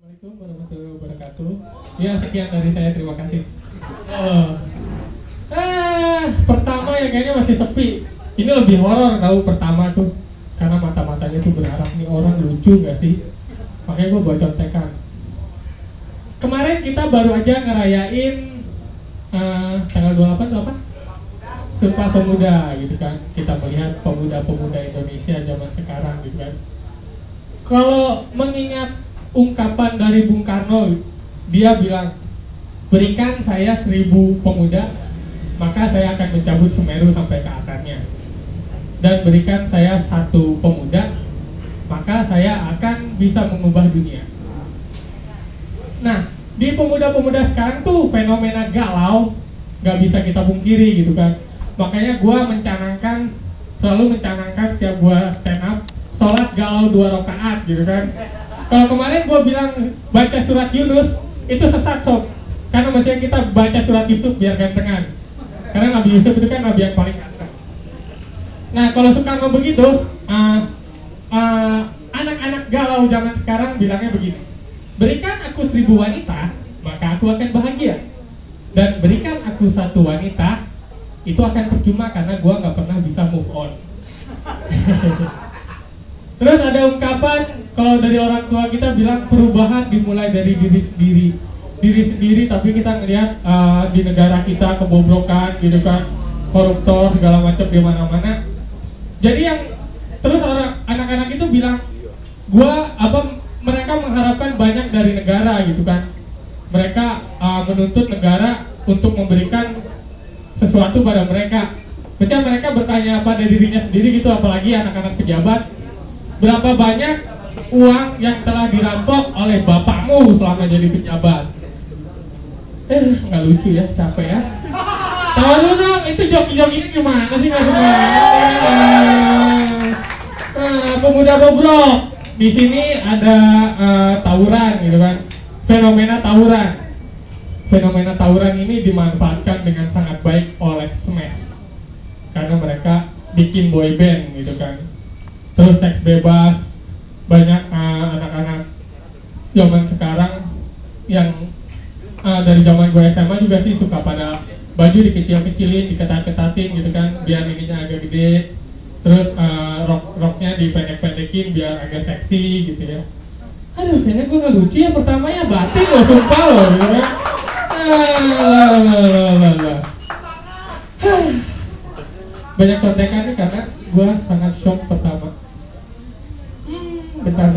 Assalamualaikum warahmatullahi wabarakatuh. Ya, sekian dari saya, terima kasih. Pertama ya kayaknya masih sepi. Ini lebih horor tahu pertama tuh, karena mata-matanya tuh berharap nih orang lucu nggak sih? Makanya gue buat contekan. Kemarin kita baru aja ngerayain tanggal 28 tuh apa? Sumpah Pemuda gitu kan. Kita melihat pemuda-pemuda Indonesia zaman sekarang gitu kan. Kalau mengingat ungkapan dari Bung Karno, dia bilang, berikan saya 1000 pemuda, maka saya akan mencabut Semeru sampai ke akarnya. Dan berikan saya 1 pemuda, maka saya akan bisa mengubah dunia. Nah, di pemuda-pemuda sekarang tuh fenomena galau, gak bisa kita pungkiri gitu kan. Makanya gue selalu mencanangkan setiap gue stand up, sholat galau 2 rakaat gitu kan. Kalau kemarin gue bilang baca surat Yunus, itu sesat sob. Karena mestinya kita baca surat Yusuf biar gantengan. Karena Nabi Yusuf itu kan Nabi yang paling ganteng. Nah, kalau Soekarno begitu, anak-anak galau zaman sekarang bilangnya begini, berikan aku 1000 wanita, maka aku akan bahagia. Dan berikan aku 1 wanita, itu akan percuma karena gue gak pernah bisa move on. Terus ada ungkapan, kalau dari orang tua kita bilang perubahan dimulai dari diri sendiri, tapi kita ngelihat di negara kita kebobrokan gitu kan, koruptor segala macam di mana-mana. Jadi yang terus anak-anak itu bilang, mereka mengharapkan banyak dari negara gitu kan. Mereka menuntut negara untuk memberikan sesuatu pada mereka. Misalnya mereka bertanya pada dirinya sendiri gitu, apalagi anak-anak pejabat, berapa banyak uang yang telah dirampok oleh bapakmu selama jadi pejabat? Nggak lucu ya, capek ya. Tahu lu dong, itu joki-jokinya gimana sih nggak semua? Pemuda bobrok. Di sini ada tawuran gitu kan, fenomena tawuran. Fenomena tawuran ini dimanfaatkan dengan sangat baik oleh Smash, karena mereka bikin boy band gitu kan. Terus seks bebas, banyak anak-anak zaman sekarang yang dari zaman gue SMA juga sih suka pada baju dikecil-kecilin, diketat-ketatin gitu kan, biar ininya agak gede. Terus roknya dipendek-pendekin biar agak seksi gitu ya. Aduh, kayaknya gue gak lucu ya, pertamanya batin loh, sumpah loh gitu kan. Banyak kontekannya karena gue sangat shock pertama. Bentar.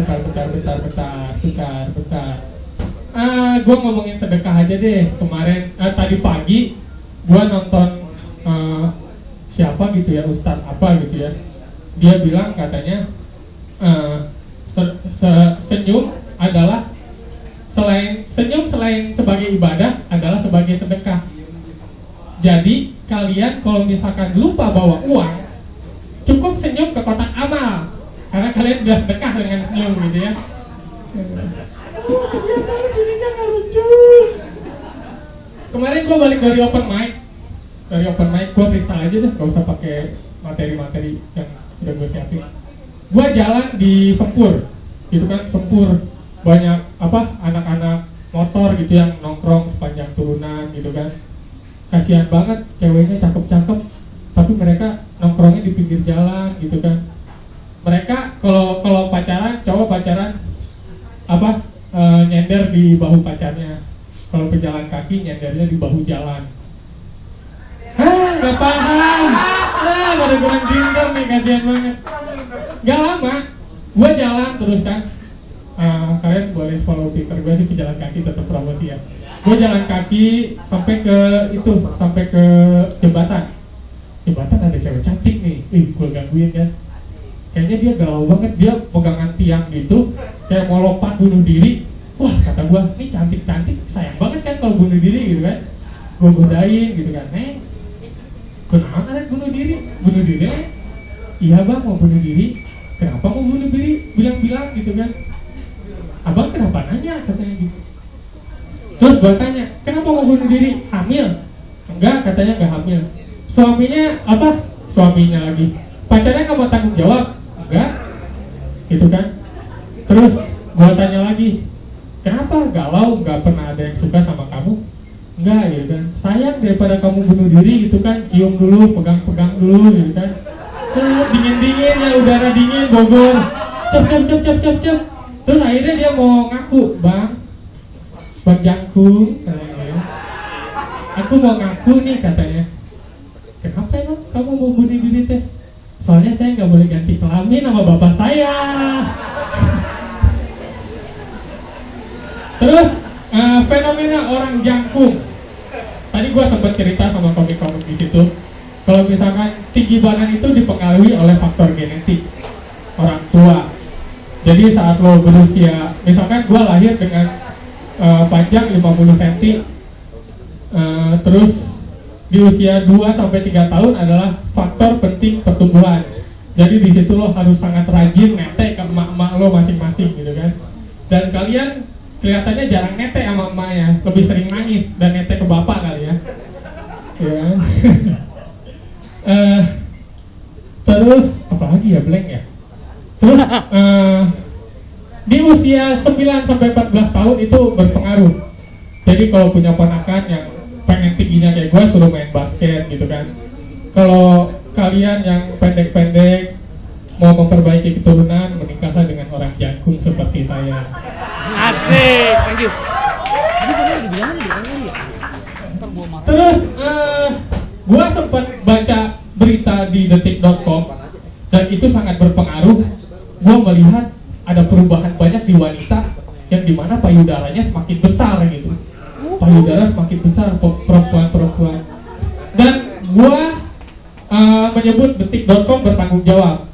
Gue ngomongin sedekah aja deh. Kemarin, tadi pagi gue nonton siapa gitu ya, ustadz apa gitu ya. Dia bilang katanya senyum adalah selain sebagai ibadah adalah sebagai sedekah. Jadi kalian kalau misalkan lupa bawa uang, cukup senyum ke kotak amal, karena kalian sudah sedekah dengan senyum gitu ya. Jadinya gak lucu. Kemarin gue balik dari open mic, gue freestyle aja deh, gak usah pakai materi-materi yang udah gue siapin. Gue jalan di Sempur, gitu kan, Sempur banyak anak-anak motor gitu yang nongkrong sepanjang turunan gitu kan. Kasihan banget, ceweknya cakep-cakep, tapi mereka nongkrongnya di pinggir jalan gitu kan. Mereka kalau pacaran, cowok pacaran nyender di bahu pacarnya. Kalau pejalan kaki nyendernya di bahu jalan. Gak paham. Pada kurang pinter nih, kasihan banget. Gak lama, gue jalan terus kan. Kalian boleh follow Twitter gue sih, pejalan kaki tetap promosi ya. Gue jalan kaki sampai ke jembatan. Jembatan ada cewek cantik nih. Gue gangguin kan. Kayaknya dia galau banget, dia pegangan tiang gitu, kayak mau lompat bunuh diri. Wah, kata gue, ini cantik-cantik, sayang banget kan kalau bunuh diri gitu kan. Gue godain gitu kan. Kenapa kalian bunuh diri? Bunuh diri? Iya bang, mau bunuh diri. Kenapa mau bunuh diri? Bilang-bilang gitu kan. Abang kenapa nanya? Katanya gitu. Terus gue tanya, kenapa mau bunuh diri? Hamil? Enggak, katanya enggak hamil. Suaminya lagi, pacarnya nggak mau tanggung jawab? Enggak, gitu kan. Terus gue tanya lagi, kenapa galau, nggak pernah ada yang suka sama kamu? Enggak gitu kan, sayang daripada kamu bunuh diri gitu kan, cium dulu, pegang-pegang dulu gitu kan, dingin-dingin ya, udara dingin Bogor, cep. Terus akhirnya dia mau ngaku, bang Jangkung, aku mau ngaku nih katanya. Kenapa emang kamu mau bunuh diri teh? Soalnya saya nggak boleh ganti kelamin sama bapak saya. Terus fenomena orang jangkung. Tadi gua sempat cerita sama komik-komik di situ. Kalau misalkan tinggi badan itu dipengaruhi oleh faktor genetik orang tua. Jadi saat lo berusia, misalkan gua lahir dengan panjang 50 cm, terus di usia 2-3 tahun adalah faktor penting pertumbuhan. Jadi di situ lo harus sangat rajin netek ke emak-emak lo masing-masing gitu kan. Dan kalian kelihatannya jarang netek sama emaknya, lebih sering nangis dan netek ke bapak kali ya. Ya. Terus apa lagi ya, blank ya. Terus di usia 9-14 tahun itu berpengaruh. Jadi kalau punya ponakan yang pengen tingginya kayak gue, suruh main basket gitu kan. Kalau kalian yang pendek-pendek mau memperbaiki keturunan, menikahlah dengan orang jangkung seperti saya. Asik, thank you. Terus gue sempat baca berita di detik.com dan itu sangat berpengaruh. Gue melihat ada perubahan banyak di wanita yang dimana payudaranya semakin besar gitu. Payudara semakin besar perempuan-perempuan. Dan gue menyebut detik.com bertanggung jawab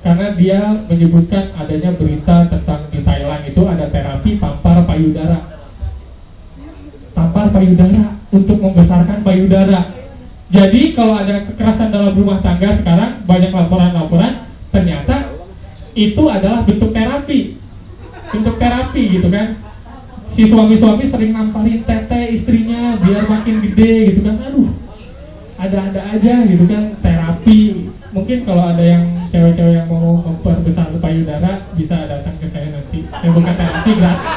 karena dia menyebutkan adanya berita tentang di Thailand itu ada terapi tampar payudara. Tampar payudara untuk membesarkan payudara. Jadi kalau ada kekerasan dalam rumah tangga sekarang, banyak laporan-laporan, ternyata itu adalah bentuk terapi. Bentuk terapi gitu kan. Si suami-suami sering namparin tete istrinya biar makin gede gitu kan. Aduh, ada-ada aja gitu kan, terapi. Mungkin kalau ada yang cewek-cewek yang mau memperbesar payudara bisa datang ke saya nanti. Saya buka terapi gratis.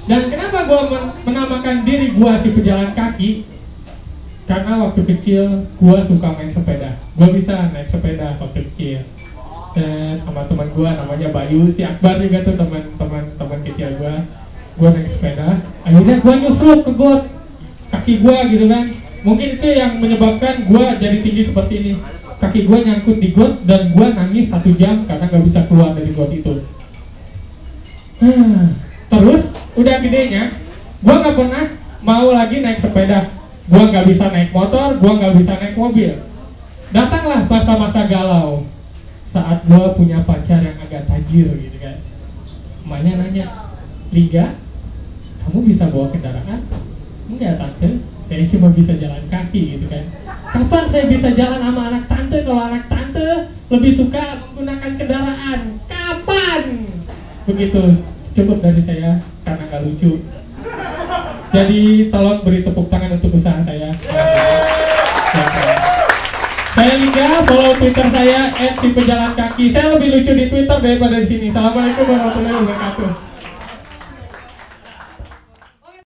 Dan kenapa gue menamakan diri gue si pejalan kaki? Karena waktu kecil gue suka main sepeda. Gue bisa naik sepeda waktu kecil. Dan sama teman gue namanya Bayu, si Akbar juga tuh teman kecil gue. Gue naik sepeda. Akhirnya gue nyusruk ke got kaki gue gitu kan. Mungkin itu yang menyebabkan gue jadi tinggi seperti ini. Kaki gue nyangkut di got dan gue nangis 1 jam karena gak bisa keluar dari got itu. Terus udah gedenya, gue gak pernah mau lagi naik sepeda. Gue gak bisa naik motor, gue gak bisa naik mobil. Datanglah masa-masa galau saat gue punya pacar yang agak tajir gitu kan. Emaknya nanya, Liga, kamu bisa bawa kendaraan? Enggak tante, saya cuma bisa jalan kaki gitu kan. Kapan saya bisa jalan sama anak tante kalau anak tante lebih suka menggunakan kendaraan? Kapan? Begitu, cukup dari saya karena gak lucu. Jadi tolong beri tepuk tangan untuk usaha saya. Saya Liga, follow Twitter saya @sipejalan kaki. Saya lebih lucu di Twitter daripada di sini. Assalamualaikum warahmatullahi wabarakatuh.